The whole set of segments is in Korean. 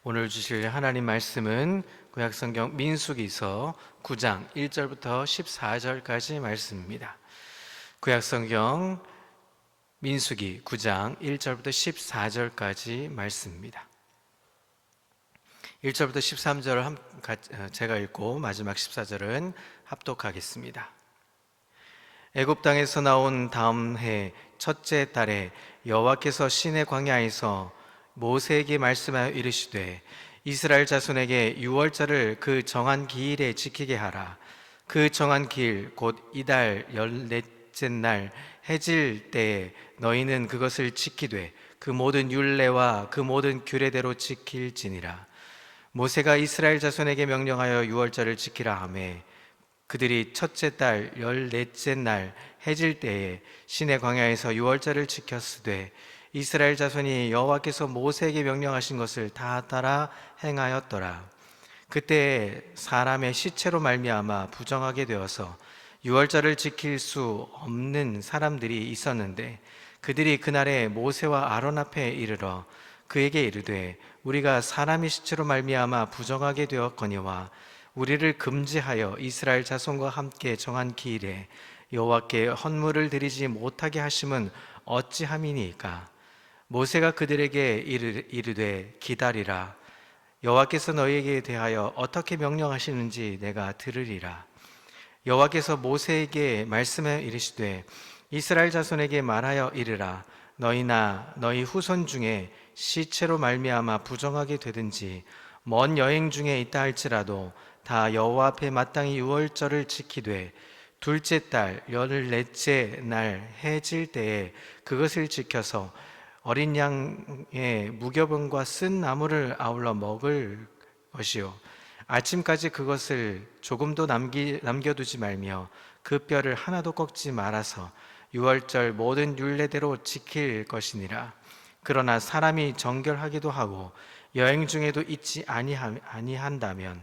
오늘 주실 하나님 말씀은 구약성경 민수기서 9장 1절부터 14절까지 말씀입니다. 구약성경 민수기 9장 1절부터 14절까지 말씀입니다. 1절부터 13절을 제가 읽고 마지막 14절은 합독하겠습니다. 애굽 땅에서 나온 다음 해 첫째 달에 여호와께서 시내 광야에서 모세에게 말씀하여 이르시되 이스라엘 자손에게 유월절을 그 정한 기일에 지키게 하라. 그 정한 기일 곧 이달 14째 날 해질 때에 너희는 그것을 지키되 그 모든 율례와 그 모든 규례대로 지킬지니라. 모세가 이스라엘 자손에게 명령하여 유월절을 지키라 하매 그들이 첫째 달 14째 날 해질 때에 시내 광야에서 유월절을 지켰으되 이스라엘 자손이 여호와께서 모세에게 명령하신 것을 다 따라 행하였더라. 그때 사람의 시체로 말미암아 부정하게 되어서 유월절을 지킬 수 없는 사람들이 있었는데 그들이 그날에 모세와 아론 앞에 이르러 그에게 이르되 우리가 사람의 시체로 말미암아 부정하게 되었거니와 우리를 금지하여 이스라엘 자손과 함께 정한 기일에 여호와께 헌물을 드리지 못하게 하심은 어찌함이니까. 모세가 그들에게 이르되 기다리라. 여호와께서 너희에게 대하여 어떻게 명령하시는지 내가 들으리라. 여호와께서 모세에게 말씀하여 이르시되 이스라엘 자손에게 말하여 이르라. 너희나 너희 후손 중에 시체로 말미암아 부정하게 되든지 먼 여행 중에 있다 할지라도 다 여호와 앞에 마땅히 유월절을 지키되 둘째 달 14째 날 해질 때에 그것을 지켜서 어린 양의 무교병과 쓴 나물을 아울러 먹을 것이요 아침까지 그것을 조금도 남겨두지 말며 그 뼈를 하나도 꺾지 말아서 유월절 모든 율례대로 지킬 것이니라. 그러나 사람이 정결하기도 하고 여행 중에도 있지 아니한다면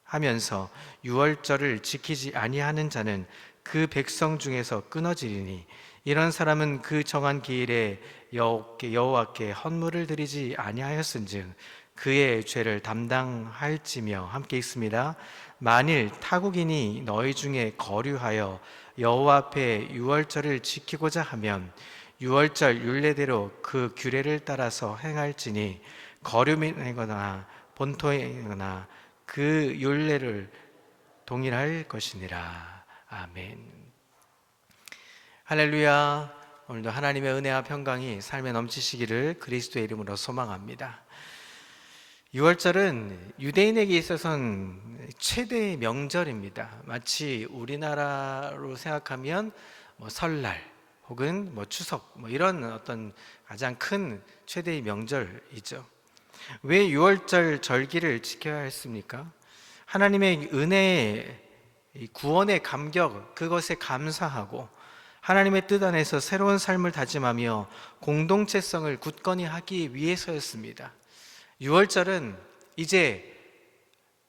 하면서 유월절을 지키지 아니하는 자는 그 백성 중에서 끊어지리니 이런 사람은 그 정한 기일에 여호와께 헌물을 드리지 아니하였은즉 그의 죄를 담당할지며. 함께 읽습니다. 만일 타국인이 너희 중에 거류하여 여호와 앞에 유월절을 지키고자 하면 유월절 율례대로 그 규례를 따라서 행할지니 거류민이거나 본토이거나 그 율례를 동일할 것이니라. 아멘. 할렐루야. 오늘도 하나님의 은혜와 평강이 삶에 넘치시기를 그리스도의 이름으로 소망합니다. 유월절은 유대인에게 있어서는 최대의 명절입니다. 마치 우리나라로 생각하면 설날 혹은 추석 이런 어떤 가장 큰 최대의 명절이죠. 왜 유월절 절기를 지켜야 했습니까? 하나님의 은혜의 구원의 감격, 그것에 감사하고 하나님의 뜻 안에서 새로운 삶을 다짐하며 공동체성을 굳건히 하기 위해서였습니다. 유월절은 이제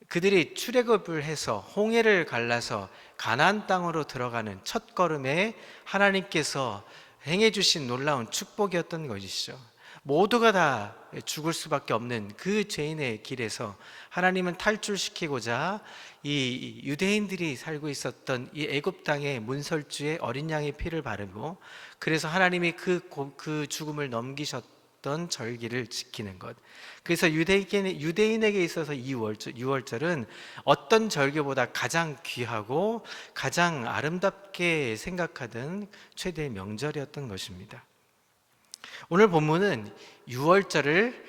그들이 출애굽을 해서 홍해를 갈라서 가나안 땅으로 들어가는 첫걸음에 하나님께서 행해 주신 놀라운 축복이었던 것이죠. 모두가 다 죽을 수밖에 없는 그 죄인의 길에서 하나님은 탈출시키고자 이 유대인들이 살고 있었던 이 애굽 땅의 문설주에 어린 양의 피를 바르고 그래서 하나님이 그 죽음을 넘기셨던 절기를 지키는 것. 그래서 유대인에게 있어서 이 유월절은 어떤 절기보다 가장 귀하고 가장 아름답게 생각하던 최대의 명절이었던 것입니다. 오늘 본문은 유월절을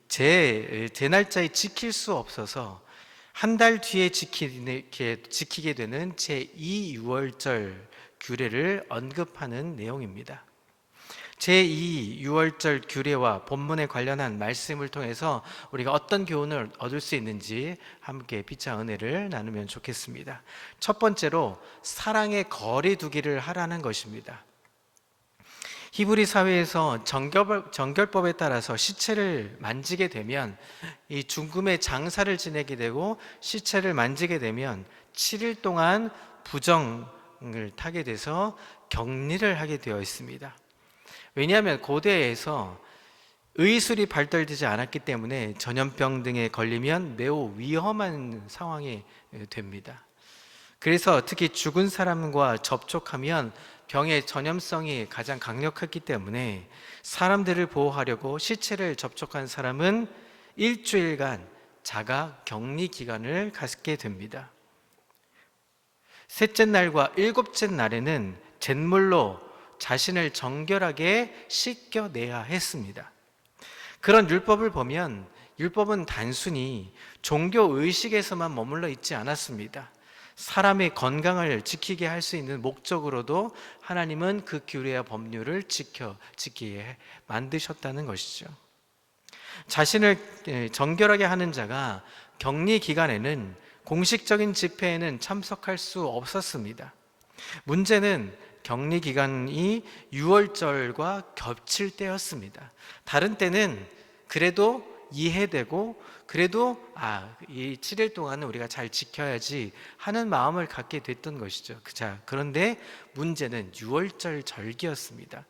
제 날짜에 지킬 수 없어서 한 달 뒤에 지키게 되는 제2 유월절 규례를 언급하는 내용입니다. 제2 유월절 규례와 본문에 관련한 말씀을 통해서 우리가 어떤 교훈을 얻을 수 있는지 함께 빛과 은혜를 나누면 좋겠습니다. 첫 번째로 사랑의 거리 두기를 하라는 것입니다. 히브리 사회에서 정결법에 따라서 시체를 만지게 되면 이 죽음의 장사를 지내게 되고 시체를 만지게 되면 7일 동안 부정을 타게 돼서 격리를 하게 되어 있습니다. 왜냐하면 고대에서 의술이 발달되지 않았기 때문에 전염병 등에 걸리면 매우 위험한 상황이 됩니다. 그래서 특히 죽은 사람과 접촉하면 병의 전염성이 가장 강력하기 때문에 사람들을 보호하려고 시체를 접촉한 사람은 일주일간 자가 격리 기간을 갖게 됩니다. 셋째 날과 일곱째 날에는 잿물로 자신을 정결하게 씻겨내야 했습니다. 그런 율법을 보면 율법은 단순히 종교 의식에서만 머물러 있지 않았습니다. 사람의 건강을 지키게 할 수 있는 목적으로도 하나님은 그 규례와 법률을 지키게 만드셨다는 것이죠. 자신을 정결하게 하는 자가 격리 기간에는 공식적인 집회에는 참석할 수 없었습니다. 문제는 격리 기간이 유월절과 겹칠 때였습니다. 다른 때는 그래도 이해되고 그래도 이 7일 동안은 우리가 잘 지켜야지 하는 마음을 갖게 됐던 것이죠. 그런데 문제는 유월절 절기였습니다.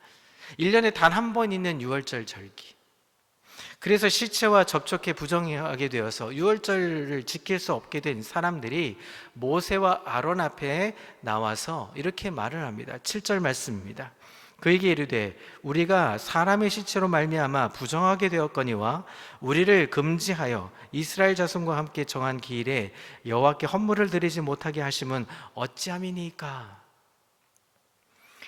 1년에 단 한 번 있는 유월절 절기. 그래서 시체와 접촉해 부정하게 되어서 유월절을 지킬 수 없게 된 사람들이 모세와 아론 앞에 나와서 이렇게 말을 합니다. 7절 말씀입니다. 그에게 이르되 우리가 사람의 시체로 말미암아 부정하게 되었거니와 우리를 금지하여 이스라엘 자손과 함께 정한 기일에 여호와께 헌물을 드리지 못하게 하심은 어찌함이니까.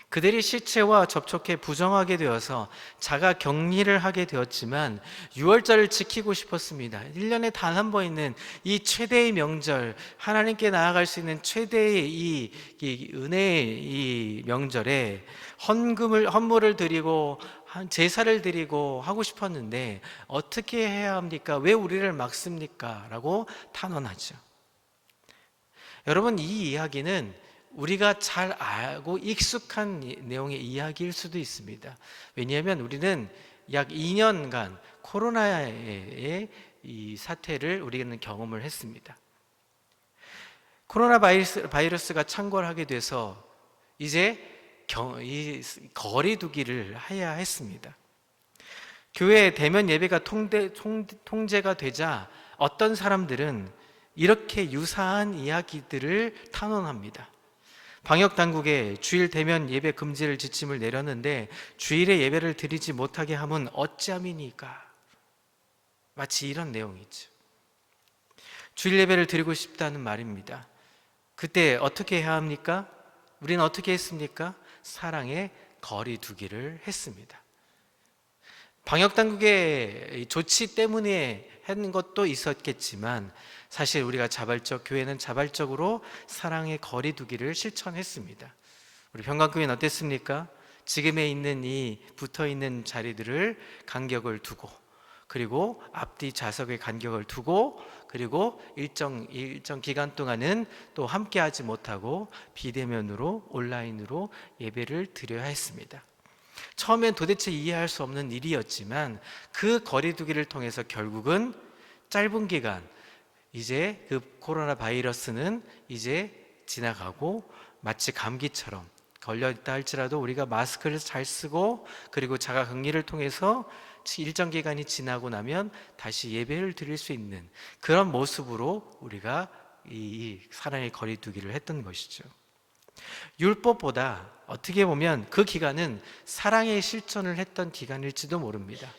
그들이 시체와 접촉해 부정하게 되어서 자가 격리를 하게 되었지만 유월절을 지키고 싶었습니다. 1년에 단 한 번 있는 이 최대의 명절, 하나님께 나아갈 수 있는 최대의 이 은혜의 이 명절에 헌물을 드리고 제사를 드리고 하고 싶었는데 어떻게 해야 합니까? 왜 우리를 막습니까? 라고 탄원하죠. 여러분, 이 이야기는 우리가 잘 알고 익숙한 내용의 이야기일 수도 있습니다. 왜냐하면 우리는 약 2년간 코로나의 이 사태를 우리는 경험을 했습니다. 코로나 바이러스가 창궐하게 돼서 이제 이 거리 두기를 해야 했습니다. 교회 대면 예배가 통제가 되자 어떤 사람들은 이렇게 유사한 이야기들을 탄원합니다. 방역 당국에 주일 대면 예배 금지를 지침을 내렸는데 주일에 예배를 드리지 못하게 하면 어찌함이니까. 마치 이런 내용이죠. 주일 예배를 드리고 싶다는 말입니다. 그때 어떻게 해야 합니까? 우리는 어떻게 했습니까? 사랑의 거리 두기를 했습니다. 방역 당국의 조치 때문에 하는 것도 있었겠지만 사실 우리가 교회는 자발적으로 사랑의 거리 두기를 실천했습니다. 우리 평강교회는 어땠습니까? 지금에 있는 이 붙어있는 자리들을 간격을 두고, 그리고 앞뒤 좌석의 간격을 두고, 그리고 일정 기간 동안은 또 함께 하지 못하고 비대면으로 온라인으로 예배를 드려야 했습니다. 처음엔 도대체 이해할 수 없는 일이었지만 그 거리 두기를 통해서 결국은 짧은 기간 이제 그 코로나 바이러스는 이제 지나가고 마치 감기처럼 걸려있다 할지라도 우리가 마스크를 잘 쓰고 그리고 자가 격리를 통해서 일정 기간이 지나고 나면 다시 예배를 드릴 수 있는 그런 모습으로 우리가 이 사랑의 거리 두기를 했던 것이죠. 율법보다 어떻게 보면 그 기간은 사랑의 실천을 했던 기간일지도 모릅니다.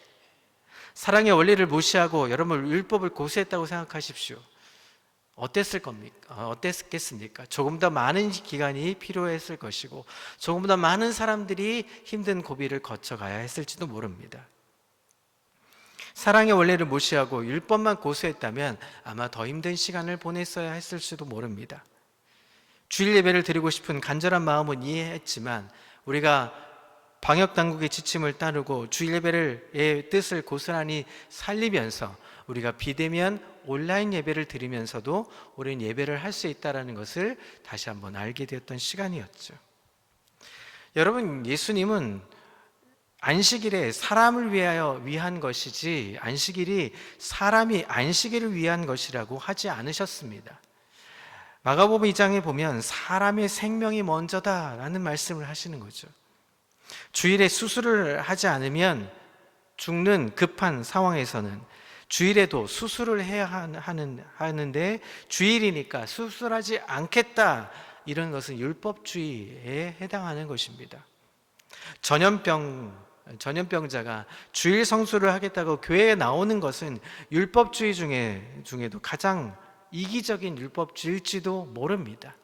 사랑의 원리를 무시하고 여러분 율법을 고수했다고 생각하십시오. 어땠겠습니까? 조금 더 많은 기간이 필요했을 것이고 조금 더 많은 사람들이 힘든 고비를 거쳐가야 했을지도 모릅니다. 사랑의 원리를 무시하고 율법만 고수했다면 아마 더 힘든 시간을 보냈어야 했을지도 모릅니다. 주일 예배를 드리고 싶은 간절한 마음은 이해했지만 우리가 방역 당국의 지침을 따르고 주일 예배의 뜻을 고스란히 살리면서 우리가 비대면 온라인 예배를 드리면서도 우리는 예배를 할 수 있다는 것을 다시 한번 알게 되었던 시간이었죠. 여러분, 예수님은 안식일에 사람을 위한 것이지 안식일이 사람이 안식일을 위한 것이라고 하지 않으셨습니다. 마가복음 2장에 보면 사람의 생명이 먼저다라는 말씀을 하시는 거죠. 주일에 수술을 하지 않으면 죽는 급한 상황에서는 주일에도 수술을 해야 하는데 주일이니까 수술하지 않겠다, 이런 것은 율법주의에 해당하는 것입니다. 전염병자가 주일 성수를 하겠다고 교회에 나오는 것은 율법주의 중에도 가장 이기적인 율법주의일지도 모릅니다.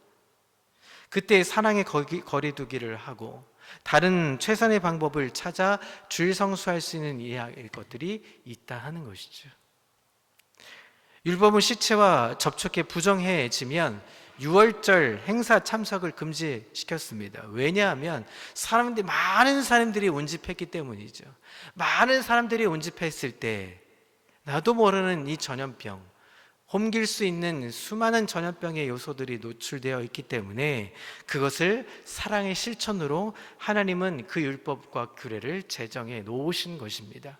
그때 사랑의 거리두기를 하고 다른 최선의 방법을 찾아 주일 성수할 수 있는 것들이 있다 하는 것이죠. 율법은 시체와 접촉해 부정해지면 유월절 행사 참석을 금지시켰습니다. 왜냐하면 많은 사람들이 운집했기 때문이죠. 많은 사람들이 운집했을 때 나도 모르는 이 전염병, 옮길 수 있는 수많은 전염병의 요소들이 노출되어 있기 때문에 그것을 사랑의 실천으로 하나님은 그 율법과 규례를 제정해 놓으신 것입니다.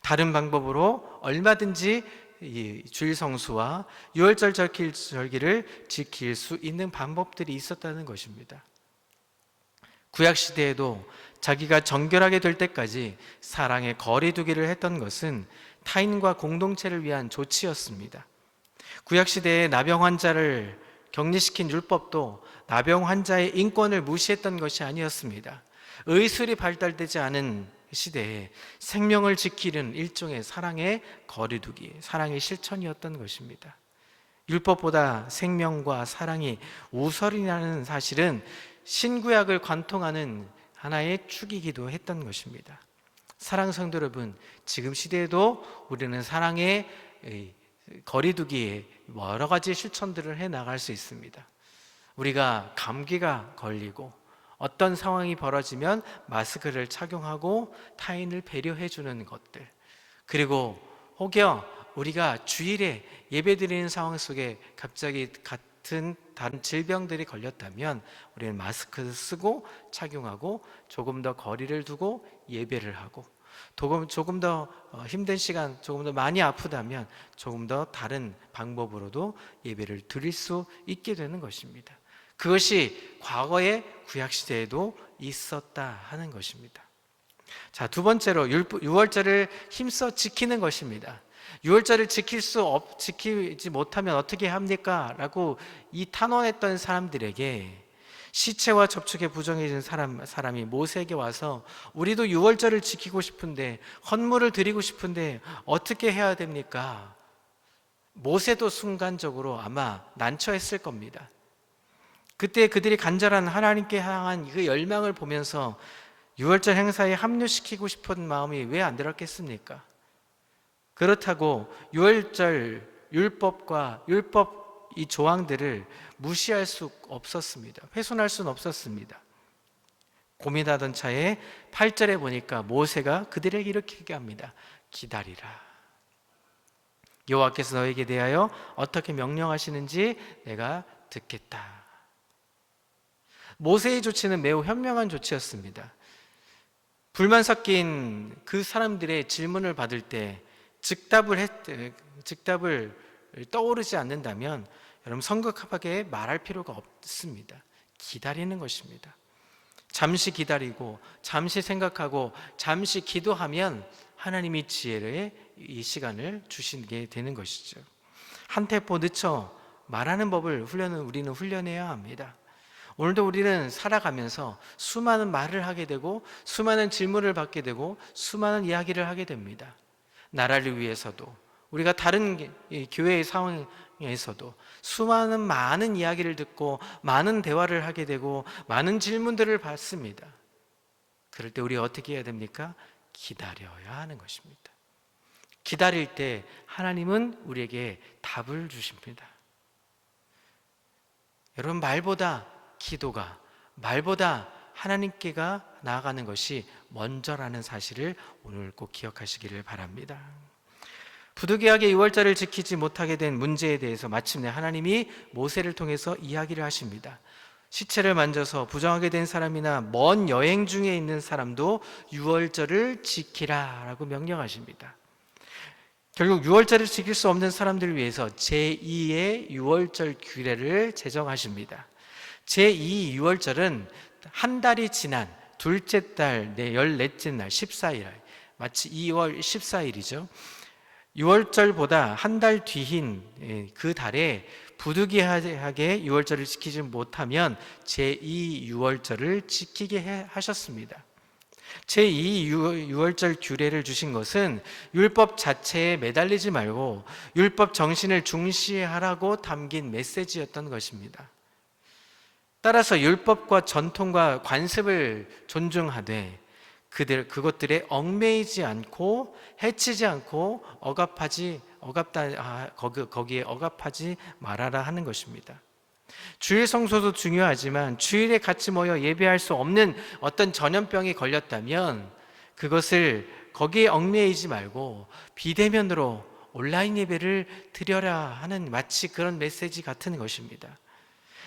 다른 방법으로 얼마든지 이 주일 성수와 유월절 절기를 지킬 수 있는 방법들이 있었다는 것입니다. 구약 시대에도 자기가 정결하게 될 때까지 사랑의 거리두기를 했던 것은 타인과 공동체를 위한 조치였습니다. 구약 시대에 나병 환자를 격리시킨 율법도 나병 환자의 인권을 무시했던 것이 아니었습니다. 의술이 발달되지 않은 시대에 생명을 지키는 일종의 사랑의 거리두기, 사랑의 실천이었던 것입니다. 율법보다 생명과 사랑이 우선이라는 사실은 신구약을 관통하는 하나의 축이기도 했던 것입니다. 사랑하는 성도 여러분, 지금 시대에도 우리는 사랑의 거리두기에 여러 가지 실천들을 해 나갈 수 있습니다. 우리가 감기가 걸리고 어떤 상황이 벌어지면 마스크를 착용하고 타인을 배려해 주는 것들, 그리고 혹여 우리가 주일에 예배드리는 상황 속에 갑자기 같은 다른 질병들이 걸렸다면 우리는 마스크를 쓰고 착용하고 조금 더 거리를 두고 예배를 하고, 조금 더 힘든 시간, 조금 더 많이 아프다면 조금 더 다른 방법으로도 예배를 드릴 수 있게 되는 것입니다. 그것이 과거의 구약시대에도 있었다 하는 것입니다. 자, 두 번째로 유월절을 힘써 지키는 것입니다. 유월절을 지키지 못하면 어떻게 합니까? 라고 이 탄원했던 사람들에게 시체와 접촉에 부정해진 사람이 모세에게 와서 우리도 유월절을 지키고 싶은데, 헌물을 드리고 싶은데 어떻게 해야 됩니까? 모세도 순간적으로 아마 난처했을 겁니다. 그때 그들이 간절한 하나님께 향한 그 열망을 보면서 유월절 행사에 합류시키고 싶은 마음이 왜 안 들었겠습니까? 그렇다고 유월절 율법 이 조항들을 무시할 수 없었습니다. 훼손할 수는 없었습니다. 고민하던 차에 8절에 보니까 모세가 그들에게 이렇게 얘기합니다. 기다리라. 여호와께서 너에게 대하여 어떻게 명령하시는지 내가 듣겠다. 모세의 조치는 매우 현명한 조치였습니다. 불만 섞인 그 사람들의 질문을 받을 때 즉답을 떠오르지 않는다면 여러분 성급하게 말할 필요가 없습니다. 기다리는 것입니다. 잠시 기다리고 잠시 생각하고 잠시 기도하면 하나님이 지혜의 이 시간을 주시게 되는 것이죠. 한 템포 늦춰 말하는 법을 우리는 훈련해야 합니다. 오늘도 우리는 살아가면서 수많은 말을 하게 되고 수많은 질문을 받게 되고 수많은 이야기를 하게 됩니다. 나라를 위해서도, 우리가 다른 교회의 상황에서도 많은 이야기를 듣고 많은 대화를 하게 되고 많은 질문들을 받습니다. 그럴 때 우리가 어떻게 해야 됩니까? 기다려야 하는 것입니다. 기다릴 때 하나님은 우리에게 답을 주십니다. 여러분, 말보다 하나님께가 나아가는 것이 먼저라는 사실을 오늘 꼭 기억하시기를 바랍니다. 부득이하게 유월절을 지키지 못하게 된 문제에 대해서 마침내 하나님이 모세를 통해서 이야기를 하십니다. 시체를 만져서 부정하게 된 사람이나 먼 여행 중에 있는 사람도 유월절을 지키라 라고 명령하십니다. 결국 유월절을 지킬 수 없는 사람들을 위해서 제2의 유월절 규례를 제정하십니다. 제2 유월절은 한 달이 지난 둘째 달 14째 날 14일 마치 2월 14일이죠. 6월절보다 한 달 뒤인 그 달에 부득이하게 6월절을 지키지 못하면 제2 6월절을 지키게 하셨습니다. 제2 6월절 규례를 주신 것은 율법 자체에 매달리지 말고 율법 정신을 중시하라고 담긴 메시지였던 것입니다. 따라서 율법과 전통과 관습을 존중하되 그것들에 얽매이지 않고 해치지 않고 거기에 억압하지 말아라 하는 것입니다. 주일 성소도 중요하지만 주일에 같이 모여 예배할 수 없는 어떤 전염병이 걸렸다면 그것을 거기에 얽매이지 말고 비대면으로 온라인 예배를 드려라 하는 마치 그런 메시지 같은 것입니다.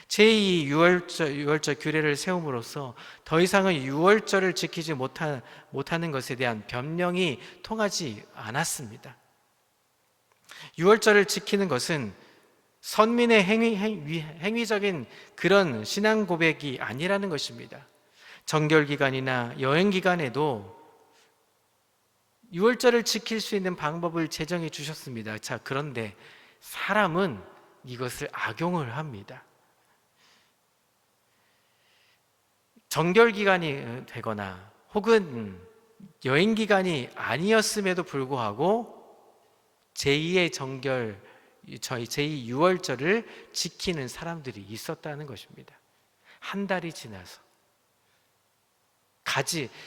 제2 유월절 규례를 세움으로써 더 이상은 유월절을 지키지 못하는 것에 대한 변명이 통하지 않았습니다. 유월절을 지키는 것은 선민의 행위적인 그런 신앙 고백이 아니라는 것입니다. 정결기간이나 여행기간에도 유월절을 지킬 수 있는 방법을 제정해 주셨습니다. 자, 그런데 사람은 이것을 악용을 합니다. 정결기간이 되거나 혹은 여행기간이 아니었음에도 불구하고 제2의 제2 유월절을 지키는 사람들이 있었다는 것입니다. 한 달이 지나서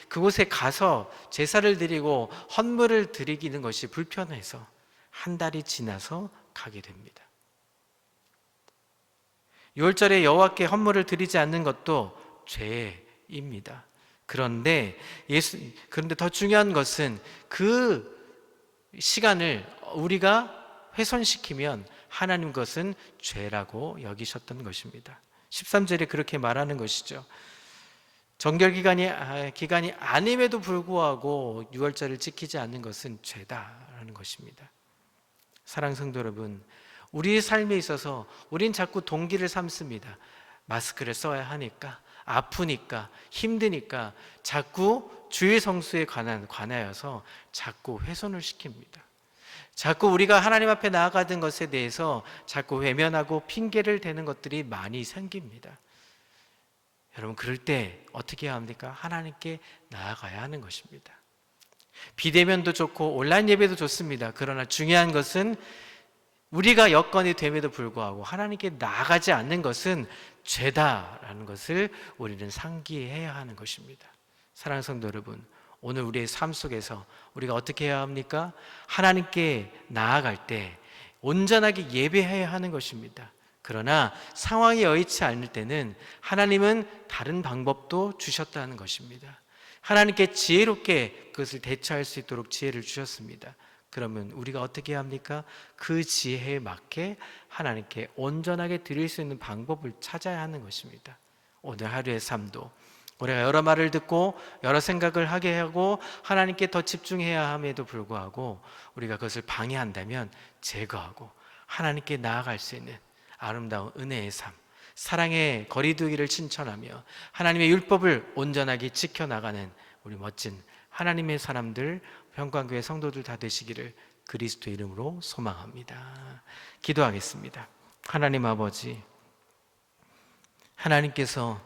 그곳에 가서 제사를 드리고 헌물을 드리기는 것이 불편해서 한 달이 지나서 가게 됩니다. 유월절에 여호와께 헌물을 드리지 않는 것도 죄입니다. 그런데 더 중요한 것은 그 시간을 우리가 훼손시키면 하나님 것은 죄라고 여기셨던 것입니다. 13절에 그렇게 말하는 것이죠. 정결기간이 아님에도 불구하고 유월절을 지키지 않는 것은 죄다라는 것입니다. 사랑하는 성도 여러분, 우리의 삶에 있어서 우린 자꾸 동기를 삼습니다. 마스크를 써야 하니까, 아프니까, 힘드니까 자꾸 주의 성수에 관하여서 자꾸 훼손을 시킵니다. 자꾸 우리가 하나님 앞에 나아가던 것에 대해서 자꾸 외면하고 핑계를 대는 것들이 많이 생깁니다. 여러분, 그럴 때 어떻게 해야 합니까? 하나님께 나아가야 하는 것입니다. 비대면도 좋고 온라인 예배도 좋습니다. 그러나 중요한 것은 우리가 여건이 됨에도 불구하고 하나님께 나아가지 않는 것은 죄다라는 것을 우리는 상기해야 하는 것입니다. 사랑하는 성도 여러분, 오늘 우리의 삶 속에서 우리가 어떻게 해야 합니까? 하나님께 나아갈 때 온전하게 예배해야 하는 것입니다. 그러나 상황이 여의치 않을 때는 하나님은 다른 방법도 주셨다는 것입니다. 하나님께 지혜롭게 그것을 대처할 수 있도록 지혜를 주셨습니다. 그러면 우리가 어떻게 해야 합니까? 그 지혜에 맞게 하나님께 온전하게 드릴 수 있는 방법을 찾아야 하는 것입니다. 오늘 하루의 삶도 우리가 여러 말을 듣고 여러 생각을 하게 하고 하나님께 더 집중해야 함에도 불구하고 우리가 그것을 방해한다면 제거하고 하나님께 나아갈 수 있는 아름다운 은혜의 삶, 사랑의 거리두기를 실천하며 하나님의 율법을 온전하게 지켜나가는 우리 멋진 하나님의 사람들, 평강교회 성도들 다 되시기를 그리스도 이름으로 소망합니다. 기도하겠습니다. 하나님 아버지, 하나님께서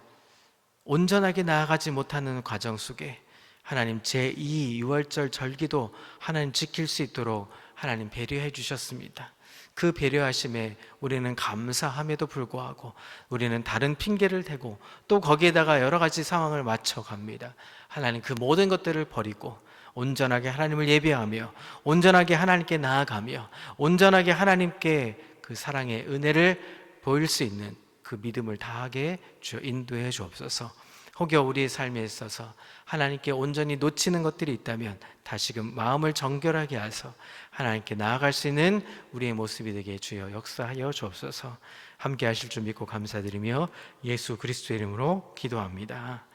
온전하게 나아가지 못하는 과정 속에 하나님 제2 유월절 절기도 하나님 지킬 수 있도록 하나님 배려해 주셨습니다. 그 배려하심에 우리는 감사함에도 불구하고 우리는 다른 핑계를 대고 또 거기에다가 여러 가지 상황을 맞춰갑니다. 하나님, 그 모든 것들을 버리고 온전하게 하나님을 예배하며 온전하게 하나님께 나아가며 온전하게 하나님께 그 사랑의 은혜를 보일 수 있는 그 믿음을 다하게 인도해 주옵소서. 혹여 우리의 삶에 있어서 하나님께 온전히 놓치는 것들이 있다면 다시금 마음을 정결하게 하셔서 하나님께 나아갈 수 있는 우리의 모습이 되게 주여 역사하여 주옵소서. 함께 하실 줄 믿고 감사드리며 예수 그리스도의 이름으로 기도합니다.